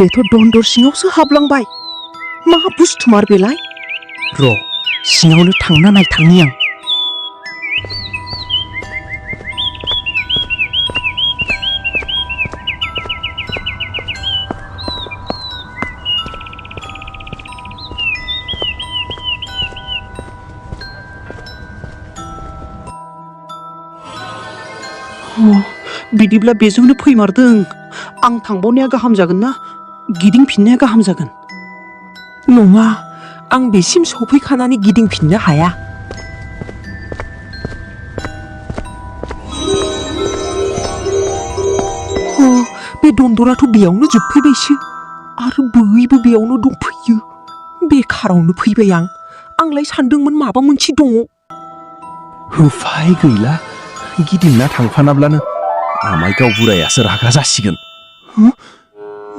बेथ' दन्दर सिङावसो हाबलांबाय मा बुस्थुमार बेलाय र' सिङावनो थांना नायथांनि आं बिदिब्ला बेजोंनो फैमारदों आं थांबावनाया गाहाम जागोन ना गिदिंफिननाया गाहाम जागोन नङा आं बेसिम सफैखानानै गिदिंफिननो हाया बे दन्दराथ' बेयावनो जोबफैबायसो आरो बैबो बेयावनो दंफैयो बेखारावनो फैबाय आंलाय सानदोंमोन माबा मोनसे दङ उफाय गैला गिदिंना थांफानाब्लानो आमाय गावबुरायासो रागा जासिगोन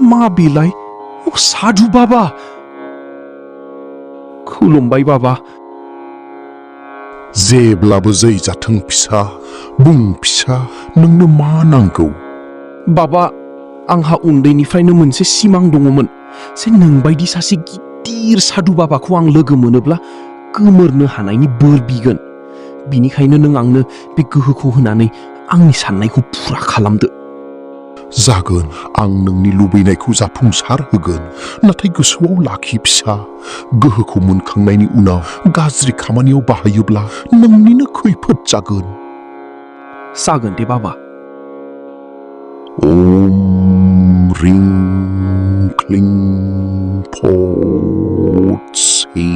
मा बेलाय साधु बाबा खुलुमबाय बाबा जेब्लाबो जै जाथों फिसा बुं फिसा नोंनो मा नांगौ बाबा आंहा उन्दैनिफ्रायनो मोनसे सिमां दङमोन जे नोंबायदि सासे गिदिर साधु बाबाखौ आं लोगो मोनोब्ला गोमोरनो हानायनि बोर बिगोन बिनिखायनो नों आंनो बे गोहोखौ होनानै आंनि साननायखौ फुरा खालामदो जागोन आं नोंनि लुबैनायखौ जाफुंसार होगोन नाथाय गोसोआव लाखि फिसा गोहोखौ मोनखांनायनि उनाव गाज्रि खामानियाव बाहायोब्ला नोंनिनो खैफोद जागोन दे बाबा ओम रिं क्लिं फट्सै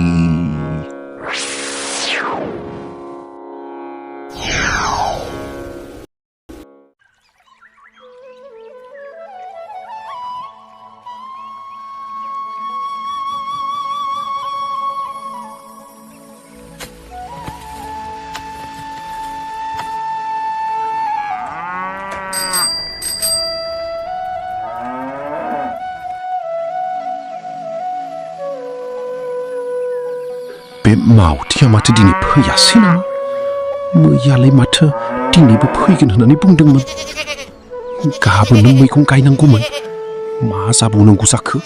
बे मावथिया माथो दिनै फैयासै नामा मैयालाय माथो दिनैबो फैगोन होननानै बुंदोंमोन गाबोननो मैगं गायनांगौमोन मा जाबावनांगौ जाखो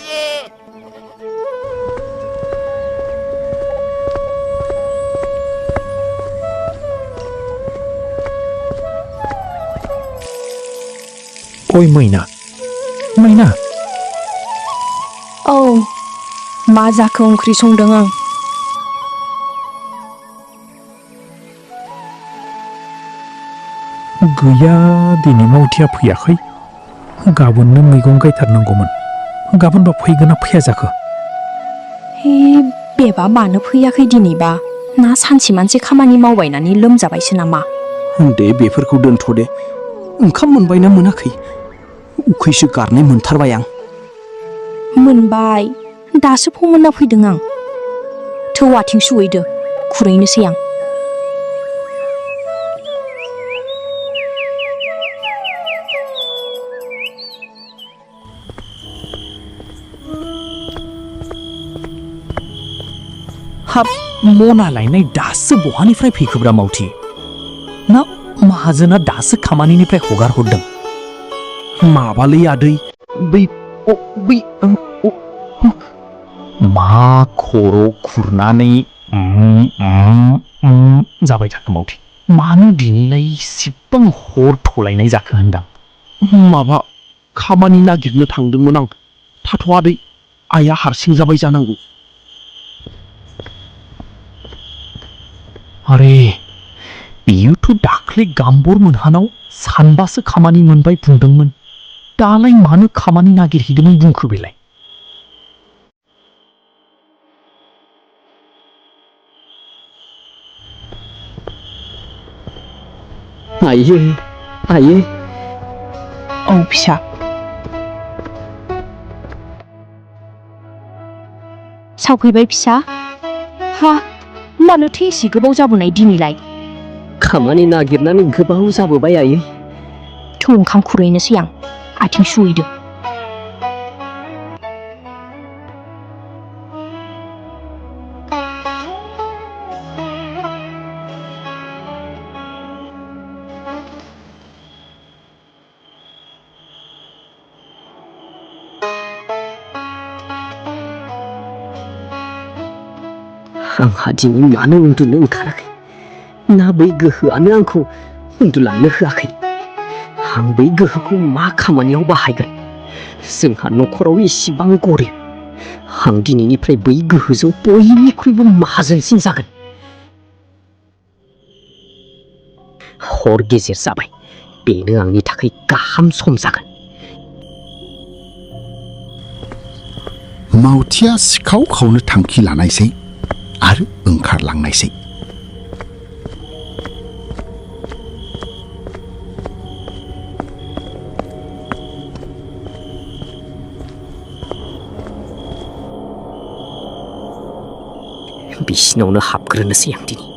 ओइ मैना औ मा जाखो ओंख्रि संदों आं गैया दिनै मावथिया फैयाखै गाबोननो मैगं गायथारनांगौमोन गाबोनबा फैगोना फैया जाखो हे बेबा मानो फैयाखै दिनैबा ना सानसेमानसे खामानि मावबायनानै लोमजाबायसो नामा दे बेफोरखौ दोनथ' दे ओंखाम मोनबायना मोनाखै उखैसो गारनाय मोनथारबाय आं मोनबाय दासो फोमोनना फैदों आं थौ आथिं सुहैदो खुरैनोसै आं हाब मना लायनाय दासो बहानिफ्राय फैखोब्रा मावथि ना माहाजोना दासो खामानिनिफ्राय हगार हरदों माबालै आदै बै मा खर' खुरनानै जाबाय थाखो मावथि मानो दिनैलाय इसिबां हर थलायनाय जाखो होनदां माबा खामानि नागिरनो थांदोंमोन आं थाथ' आदै आइया हारसिं जाबाय जानांगौ आरे बियोथ' दाख्लै गाम्बर मोनहानाव सानबासो खामानि मोनबाय बुंदोंमोन दालाय मानो खामानि नागिरहैदोंमोन बुंखो बेलाय आइये औ फिसा सावफैबाय फिसा हा मानोथो एसे गोबाव जाबोनाय दिनैलाय खामानि नागिरनानै गोबाव जाबोबाय आयै थौ ओंखाम खुरैनोसै आं आथिं सुहैदो आंहा दिनै मानो उन्दुनो ओंखाराखै ना बै गोहोआनो आंखौ उन्दुलांनो होआखै आं बै गोहोखौ मा खामानियाव बाहायगोन जोंहा न'खराव इसिबां गरिब आं दिनैनिफ्राय बै गोहोजों बयनिख्रुइबो माहाजोनसिन जागोन हर गेजेर जाबाय बेनो आंनि थाखाय गाहाम सम जागोन मावथिया सिखाव खावनो थांखि लानायसै आरो ओंखारलांनायसै बिसिनावनो हाबग्रोनोसै आं दिनै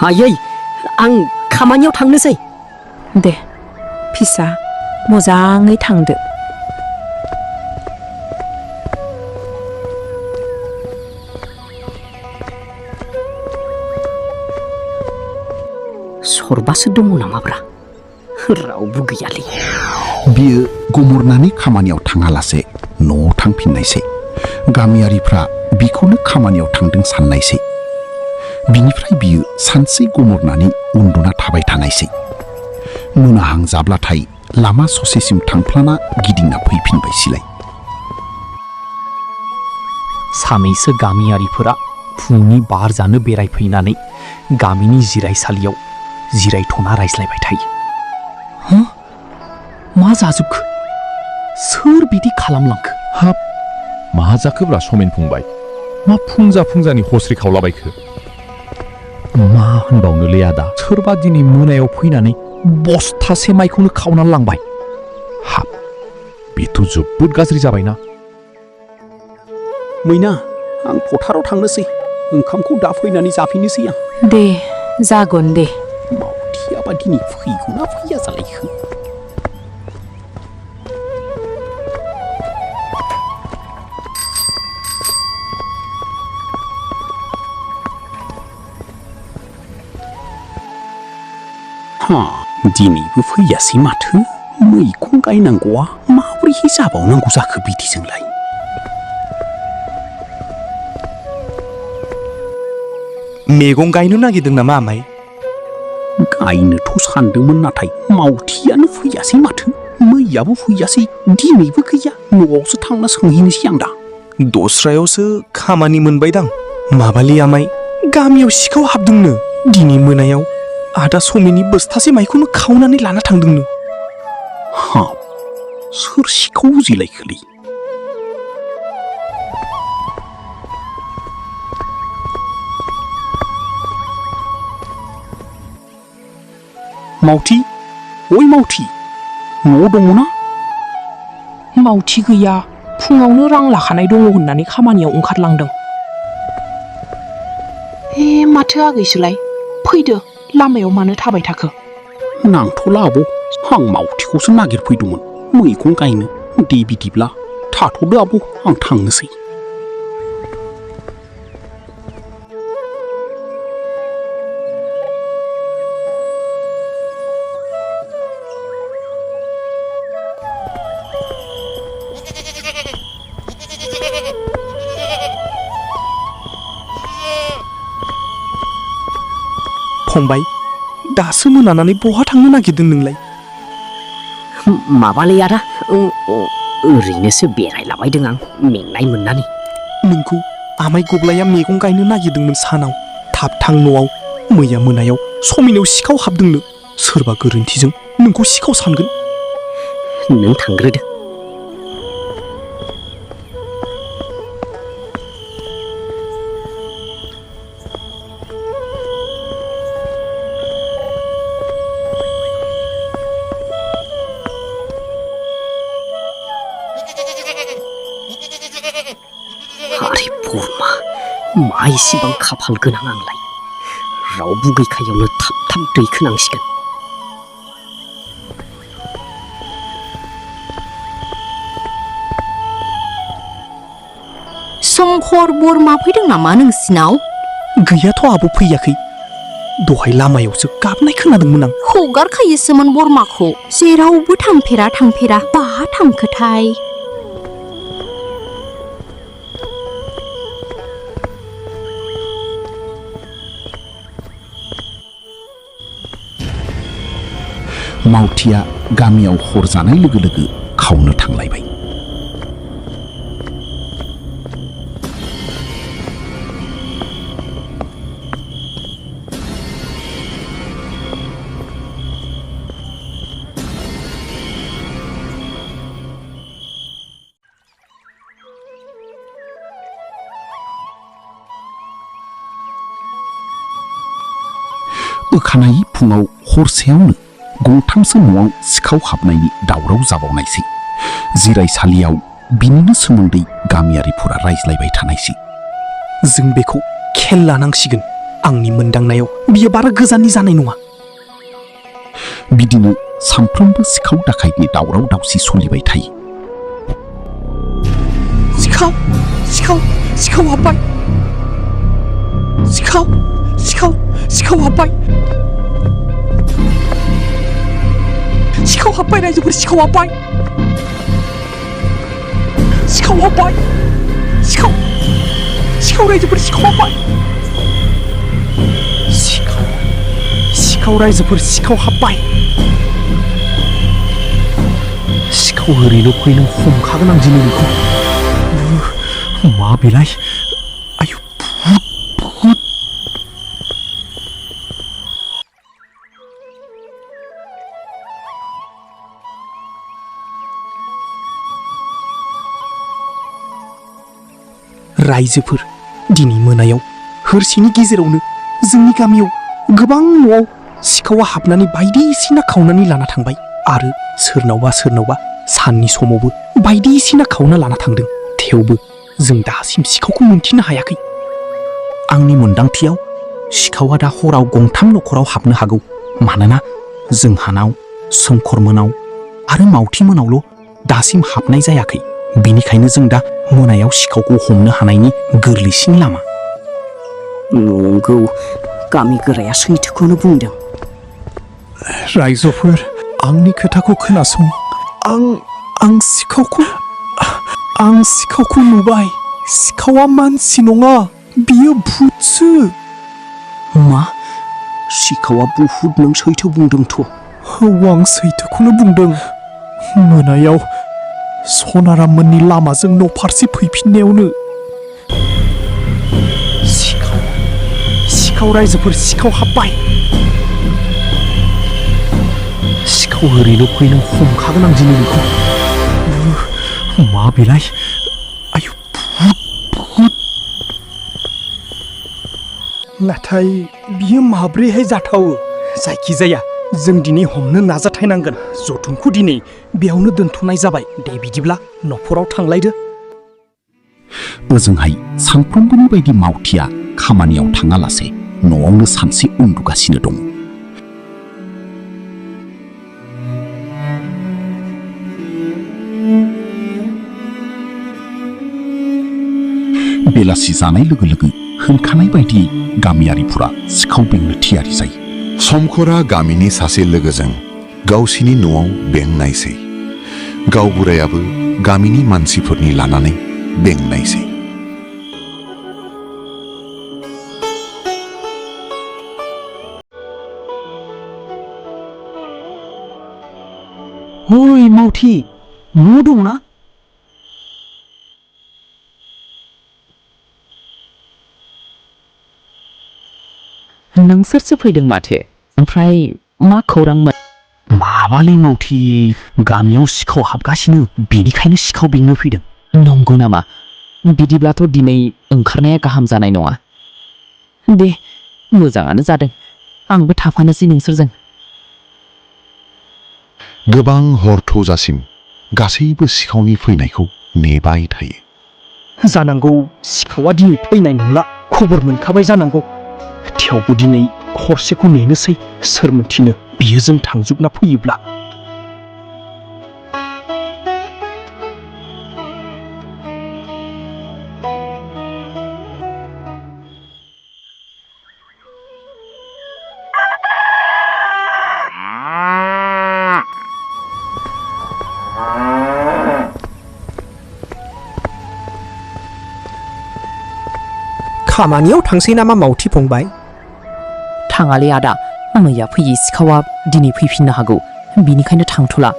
आयै आं खामानियाव थांनोसै दे फिसा मोजाङै थांदो सरबासो दङ नामाब्रा रावबो गैयालै बियो गुमुरनानै खामानियाव थाङालासे न'आव थांफिननायसै गामियारिफ्रा बिखौनो खामानियाव थांदों साननायसै बिनिफ्राय बियो सानसे गुमुरनानै उन्दुना थाबाय थानायसै मोनाहां जाब्लाथाय लामा ससेसिम थांफ्लाना गिदिंना फैफिनबायसिलाय सानैसो गामियारिफोरा फुंनि बार जानो बेरायफैनानै गामिनि जिरायसालियाव जिरायथ'ना रायज्लायबाय थायो मा जाजोबखो सोर बिदि खालामलांखो हाब मा जाखोब्रा समेन फंबाय मा फुंजानि हस्रि खावलाबायखो मा होनबावनोलै आदा सोरबा दिनै मोनायाव फैनानै बस्थासे माइखौनो खावनानै लांबाय हाब बेथ' जोबोद गाज्रि जाबायना मैना आं फोथाराव थांनोसै ओंखामखौ दा फैनानै जाफैनोसै आं दे जागोन दे मावथियाबा दिनै फैगौना फैया जालायखो दिनैबो फैयासै माथो मैगं गायनांगौआ माबोरैहाय जाबावनांगौ जाखो बिदिजोंलाय मैगं गायनो नागिरदों नामा आमाय गायनोथ' सानदोंमोन नाथाय मावथियानो फैयासै माथो मैयाबो फैयासै दिनैबो गैया न'आवसो थांना सोंहैनोसै आं दा दस्रायावसो खामानि मोनबायदां माबालि आमाय गामियाव सिखाव हाबदोंनो दिनै मोनायाव आदा समेननि बस्थासे माइखौनो खावनानै लाना थांदोंनो हाब सोर सिखाव बुजिलायखोलै मावथि ओइ मावथि न'आव दङना मावथि गैया फुङावनो रां लाखानाय दङ होननानै खामानियाव ओंखारलांदों माथो आगैसोलाय फैदो लामायाव मानो थाबाय थाखो नांथ'ला आब' आं मावथिखौसो नागिरफैदोंमोन मैगं गायनो दे बिदिब्ला थाथ'दो आब' आं थांनोसै फंबाय दासो मोनानानै बहा थांनो नागिरदों नोंलाय माबालै आदा ओरैनोसो बेरायलाबायदों आं मेंनाय मोननानै नोंखौ आमाय गब्लाया मैगं गायनो नागिरदोंमोन सानाव थाब थां न'आव मैया मोनायाव समेनाव सिखाव हाबदोंनो सोरबा गोरोन्थिजों नोंखौ सिखाव सानगोन नों थांग्रोदो मा इसेबां खाफाल गोनां आंलाय रावबो गैखायावनो थाब थाब दैखोनांसिगोन संखर बोरमा फैदों नामा नोंसिनाव गैयाथ' आब' फैयाखै दहाय लामायावसो गाबनाय खोनादोंमोन आं हगारखायोसोमोन बोरमाखौ जेरावबो थांफेरा बहा थांखोथाय मावथिया गामियाव हर जानाय लोगो लोगो खावनो थांलायबाय अखानायै फुङाव हरसेयावनो गंथामसो न'आव सिखाव हाबनायनि दावराव जाबावनायसै जिरायसालियाव बिनिनो सोमोन्दै गामियारिफोरा रायज्लायबाय थानायसै जों बेखौ खेल लानांसिगोन आंनि मोनदांनायाव बियो बारा गोजाननि जानाय नङा बिदिनो सानफ्रोमबो सिखाव दाखायतनि दावराव दावसि सोलिबाय थायो सिखाव हाबबाय सिखाव हाबबाय रायजोफोर सिखाव हाबबाय रायजोफोर सिखाव हाबबाय सिखाव रायजोफोर सिखाव हाबबाय सिखाव ओरैनो फैनो हमखागोन आं दिनै बेखौ मा बेलाय आयु भुत रायजोफोर दिनै मोनायाव हरसेनि गेजेरावनो जोंनि गामियाव गोबां न'आव सिखावा हाबनानै बायदिसिना खावनानै लाना थांबाय आरो सोरनावबा साननि समावबो बायदिसिना खावना लाना थांदों थेवबो जों दासिम सिखावखौ मोनथिनो हायाखै आंनि मोनदांथियाव सिखावा दा हराव गंथाम न'खराव हाबनो हागौ मानोना जोंहानाव सोमखोरमोनाव आरो मावथिमोनावल' दासिम हाबनाय जायाखै बेनिखायनो जों दा मोनायाव सिखावखौ हमनो हानायनि गोरलैसिन लामा नंगौ गामि गोराया सैथोखौनो बुंदों रायजोफोर आंनि खोथाखौ खोनासं आं सिखावखौ नुबाय सिखावा मानसि नङा बियो भुतसो मा सिखावा बुहुद नों सैथो बुंदोंथ' आं सैथोखौनो बुंदों मोनायाव सनाराममोननि लामाजों न' फारसे फैफिननायावनो सिखाव रायजोफोर सिखाव हाबबाय सिखाव ओरैनो फैनो हमखागोन आं दिनै बेखौ मा बेलाय आयु भुत नाथाय बियो माब्रैहाय जाथावो जायखिजाया जों दिनै हमनो नाजाथायनांगोन जथुमखौ दिनै बेयावनो दोनथ'नाय जाबाय दे बिदिब्ला न'खराव थांलायदो ओजोंहाय सानफ्रोमबोनि बायदि मावथिया खामानियाव थाङालासे न'आवनो सानसे उन्दुगासिनो दं बेलासि जानाय लोगो लोगो होनखानाय बायदियै गामियारिफोरा सिखाव बेंनो थियारि जायो समखरा गामिनि सासे लोगोजों गावसिनि न'आव बेंनायसै गावबुरायाबो गामिनि मानसिफोरनि लानानै बेंनायसै ओइ मावथि न' दंना नोंसोरसो फैदों माथो ओमफ्राय मा खौरांमोन माबालै मावथि गामियाव सिखाव हाबगासिनो बेनिखायनो सिखाव बेंनो फैदों नंगौ नामा बिदिब्लाथ' दिनै ओंखारनाया गाहाम जानाय नङा दे मोजाङानो जादों आंबो थाफानोसै नोंसोरजों गोबां हर थौजासिम गासैबो सिखावनि फैनायखौ नेबाय थायो जानांगौ सिखावा दिनै फैनाय नंला खबर मोनखाबाय जानांगौ थेवबो दिनै हरसेखौ नेनोसै सोर मोनथिनो बियो जों थांजोबना फैयोब्ला खामानियाव थांसै नामा मावथि फंबाय थाङालै आदा मैया फैयै सिखावा दिनै फैफिननो हागौ बिनिखायनो थांथ'ला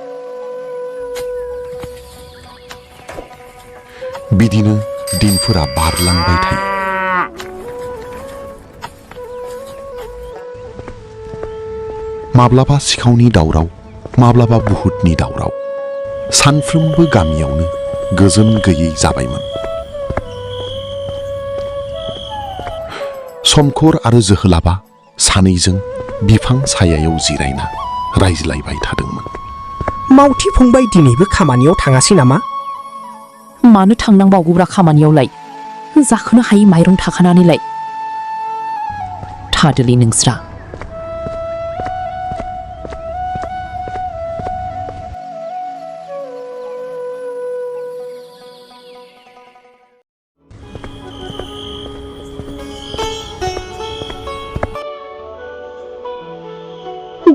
बिदिनो दिनफोरा बारलांबाय थायो माब्लाबा सिखावनि दावराव माब्लाबा बुहुतनि दावराव सानफ्रोमबो गामियावनो गोजोन गैयै जाबायमोन समखर आरो जोहोलावा सानैजों बिफां सायायाव जिरायना रायज्लायबाय थादोंमोन मावथि फंबाय दिनैबो खामानियाव थाङासै नामा मानो थांनांबावगौब्रा खामानियावलाय जाखोनो हायै माइरं थाखानानैलाय थादोलै नोंस्रा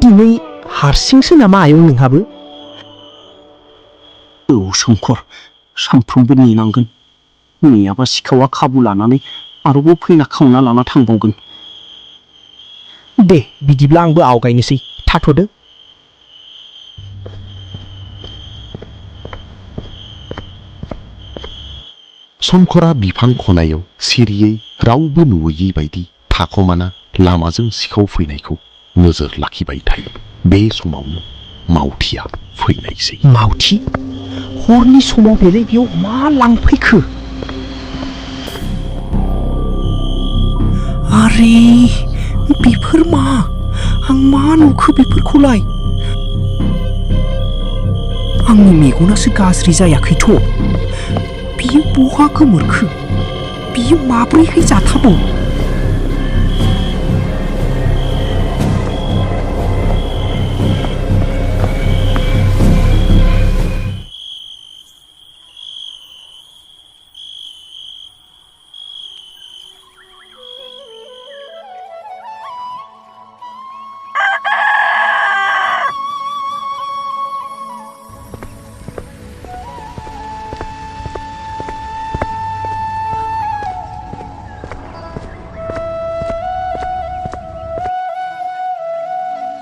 दिनै हारसिंसो नामा आयं नोंहाबो औ शंकर सानफ्रोमबो नेनांगोन नेयाबा सिखावा खाबु लानानै आरोबाव फैना खावना लाना थांबावगोन दे बिदिब्ला आंबो आवगायनोसै थाथ'दो शंकरा बिफां खनायाव सिरियै रावबो नुयै बायदि थाखोमाना लामाजों सिखाव फैनायखौ नोजोर लाखिबाय थायो बे समावनो मावथिया फैनायसै मावथि हरनि समाव बेलाय बेयाव मा लांफैखो आरे बेफोर मा आं मा नुखो बेफोरखौलाय आंनि मेगनासो गाज्रि जायाखैथ' बियो बहा गोमोरखो बियो माब्रैहाय जाथावो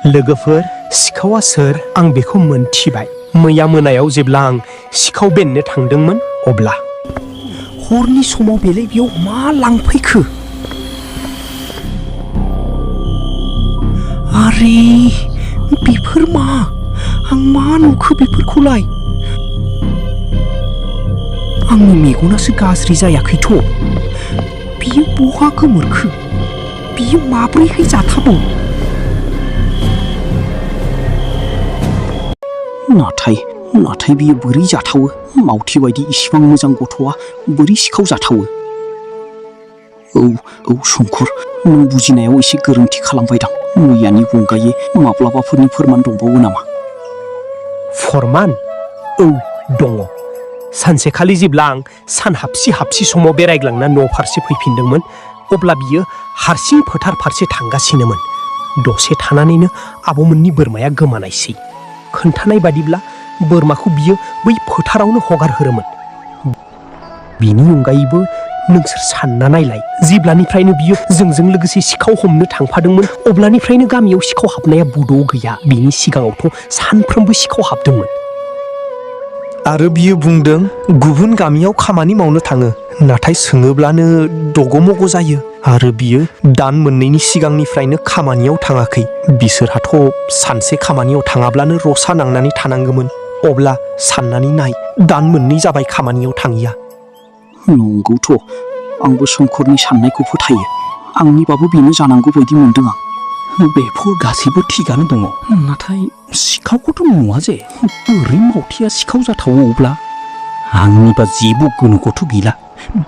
लोगोफोर सिखावा सोर आं बेखौ मोनथिबाय मैया मोनायाव जेब्ला आं सिखाव बेननो थांदोंमोन अब्ला हरनि समाव बेलाय बेयाव मा लांफैखो आरे बेफोर मा आं मा नुखो बेफोरखौलाय आंनि मेगनासो गाज्रि जायाखैथ' बियो बहा गोमोरखो बियो माब्रैहाय जाथावो नाथाय बियो बोरै जाथावो मावथि बायदि इसिबां मोजां गथ'आ बोरै सिखाव जाथावो औ शंकर नों बुजिनायाव एसे गोरोन्थि खालामबाय दां मैयानि अनगायै माब्लाबाफोरनि फोरमान दंबावो नामा फोरमान औ दङ सानसेखालि जेब्ला आं सान हाबसि समाव बेरायग्लांना न' फारसे फैफिनदोंमोन अब्ला बियो हारसिं फोथार फारसे थांगासिनोमोन दसे थानानैनो आब'मोननि बोरमाया गोमानायसै खोन्थानाय बादिब्ला बोरमाखौ बियो बै फोथारावनो हगारहरोमोन बिनि अनगायैबो नोंसोर सानना नायलाय जेब्लानिफ्रायनो बियो जोंजों लोगोसे सिखाव हमनो थांफादोंमोन अब्लानिफ्रायनो गामियाव सिखाव हाबनाया बड'आव गैया बिनि सिगाङावथ' सानफ्रोमबो सिखाव हाबदोंमोन आरो बियो बुंदों गुबुन गामियाव खामानि मावनो थाङो नाथाय सोङोब्लानो दगमग जायो आरो बियो दान मोननैनि सिगांनिफ्रायनो खामानियाव थाङाखै बिसोरहाथ' सानसे खामानियाव थाङाब्लानो रसा नांनानै थानांगौमोन अब्ला साननानै नाय दान मोननै जाबाय खामानियाव थाङिया नंगौथ' आंबो शंकरनि साननायखौ फोथायो आंनिबाबो बेनो जानांगौ बायदि मोनदों आं बेफोर गासैबो थिगानो दङ नाथाय सिखावखौथ' नुवा जे बोरै मावथिया सिखाव जाथावो अब्ला आंनिबा जेबो गोनो गथ' गैला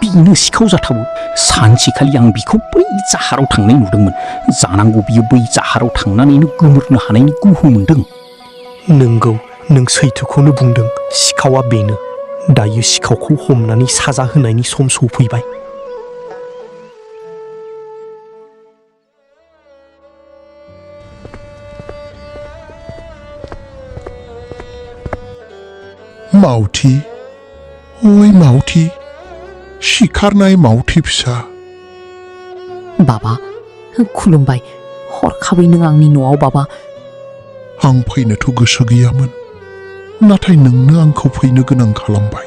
बिनो सिखाव जाथावो। सानसेखालि आं बिखौ बै जाहाराव थांनाय नुदोंमोन। जानांगौ बियो बै जाहाराव थांनानैनो गोमोरनो हानायनि गोहो मोनदों। नोंगौ, नों सैथोखौनो बुंदों। सिखावा बेनो। दायो सिखावखौ हमनानै साजा होनायनि सम सफैबाय। मावथि, ओइ मावथि, सिखारनाय मावथि फिसा। बाबा, खुलुमबाय। हरखाबै नों आंनि न'आव बाबा। आं फैनोथ' गोसो गैयामोन, नाथाय नोंनो आंखौ फैनो गोनां खालामबाय।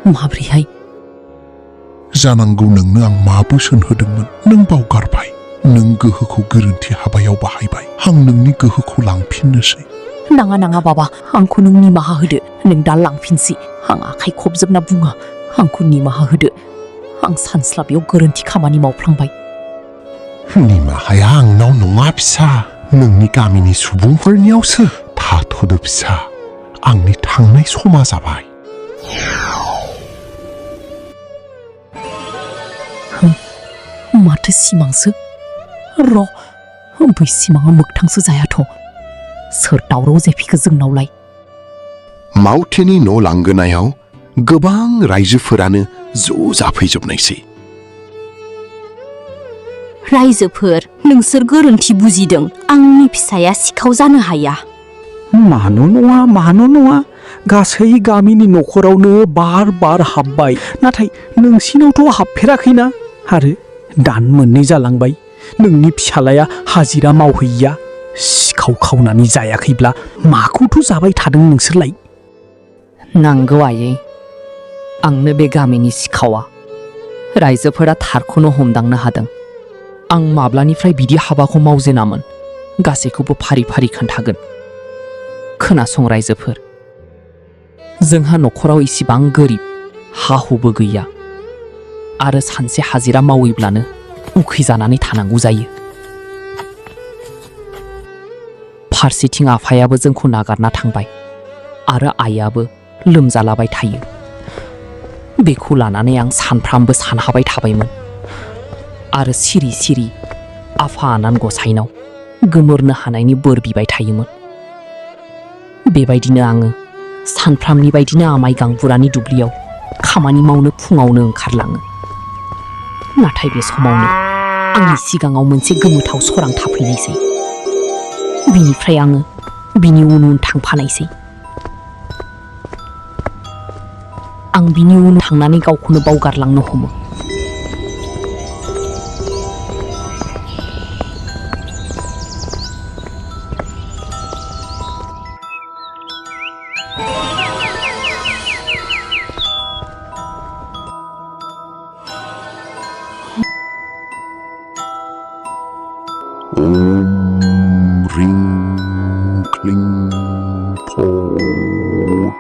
माब्रैहाय? जानांगौ नोंनो आं मा बोसोन होदोंमोन नों बावगारबाय। नों गोहोखौ गोरोन्थि हाबायाव बाहायबाय। आं नोंनि गोहोखौ लांफिननोसै। नाङा नाङा बाबा, आंखौ नों निमाहा होदो। नों दा लांफिनसै। आं आखाइ खबजोबना बुङो, आंखौ निमाहा होदो। आं सानस्लाबियाव गोरोन्थि खामानि मावफ्लांबाय। निमाहाया आंनाव नङा फिसा, नोंनि गामिनि सुबुंफोरनियावसो। थाथ'दो फिसा, आंनि थांनाय समा जाबाय। माथो सिमांसो? र', बै सिमाङा मोगथांसो जायाथ'। सोर दावराव जेफिखो जोंनावलाय? मावथिनि न' लांगोनायाव गोबां रायजोफोरानो ज' जाफैजोबनायसै। रायजोफोर, नोंसोर गोरोन्थि बुजिदों। आंनि फिसाया सिखाव जानो हाया। मानो नङा, गासै गामिनि न'खरावनो बार हाबबाय। नाथाय नोंसिनावथ' हाबफेराखैना। आरो दान मोननै जालांबाय नोंनि फिसालाया हाजिरा मावहैया। सिखाव खावनानै जायाखैब्ला माखौथ' जाबाय थादों नोंसोरलाय? नांगौ आयै, आंनो बे गामिनि सिखावा। रायजोफोरा थारखौनो हमदांनो हादों। आं माब्लानिफ्राय बिदि हाबाखौ मावजेनामोन, गासैखौबो फारि फारि खोन्थागोन। खोनासं रायजोफोर, जोंहा न'खराव इसिबां गोरिब, हा हुबो गैया। आरो सानसे हाजिरा मावैब्लानो उखैजानानै थानांगौ जायो। फारसेथिं आफायाबो जोंखौ नागारना थांबाय आरो आइयाबो लोमजालाबाय थायो। बेखौ लानानै आं सानफ्रामबो सानहाबाय थाबायमोन आरो सिरि सिरि आफा आनान गसाइनाव गोमोरनो हानायनि बोर बिबाय थायोमोन। बेबायदिनो आङो सानफ्रामनि बायदिनो आमाय गांबुरानि दुब्लियाव खामानि मावनो फुङावनो ओंखारलाङो। नाथाय बे समावनो आंनि सिगाङाव मोनसे गोमोथाव सोरां थाफैनायसै। बिनिफ्राय आङो बिनि उन उन थांफानायसै। आं बिनि उन थांनानै गावखौनो बावगारलांनो हमो। ओम रिं क्लिं फौत्सि।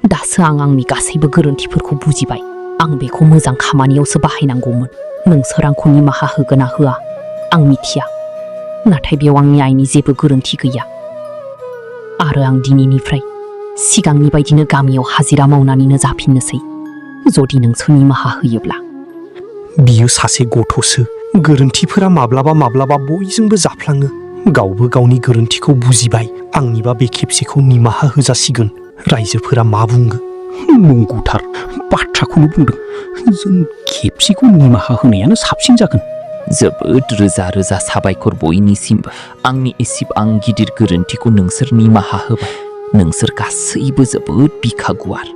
दासो आं आंनि गासैबो गोरोन्थिफोरखौ बुजिबाय। आं बेखौ मोजां खामानियावसो बाहायनांगौमोन। नोंसोर आंखौ निमाहा होगोन ना होआ आं मिथिया, नाथाय बेयाव आंनि आइनि जेबो गोरोन्थि गैया। आरो आं दिनैनिफ्राय सिगांनि बायदिनो गामियाव हाजिरा मावनानैनो जाफिननोसै, जुदि नोंसोर निमाहा होयोब्ला। बियो सासे गथ'सो। गोरोन्थिफोरा माब्लाबा माब्लाबा बयजोंबो जाफ्लाङो। गावबो गावनि गोरोन्थिखौ बुजिबाय। आंनिबा बे खेबसेखौ निमाहा होजासिगोन। रायजोफोरा मा बुङो? नंगौथार बाथ्राखौनो बुंदों। जों खेबसेखौ निमाहा होनायानो साबसिन जागोन। जोबोद रोजा रोजा साबायखर बयनिसिमबो। आंनि एसेबां गिदिर गोरोन्थिखौ नोंसोर निमाहा होबाय। नोंसोर गासैबो जोबोद बिखा गुवार।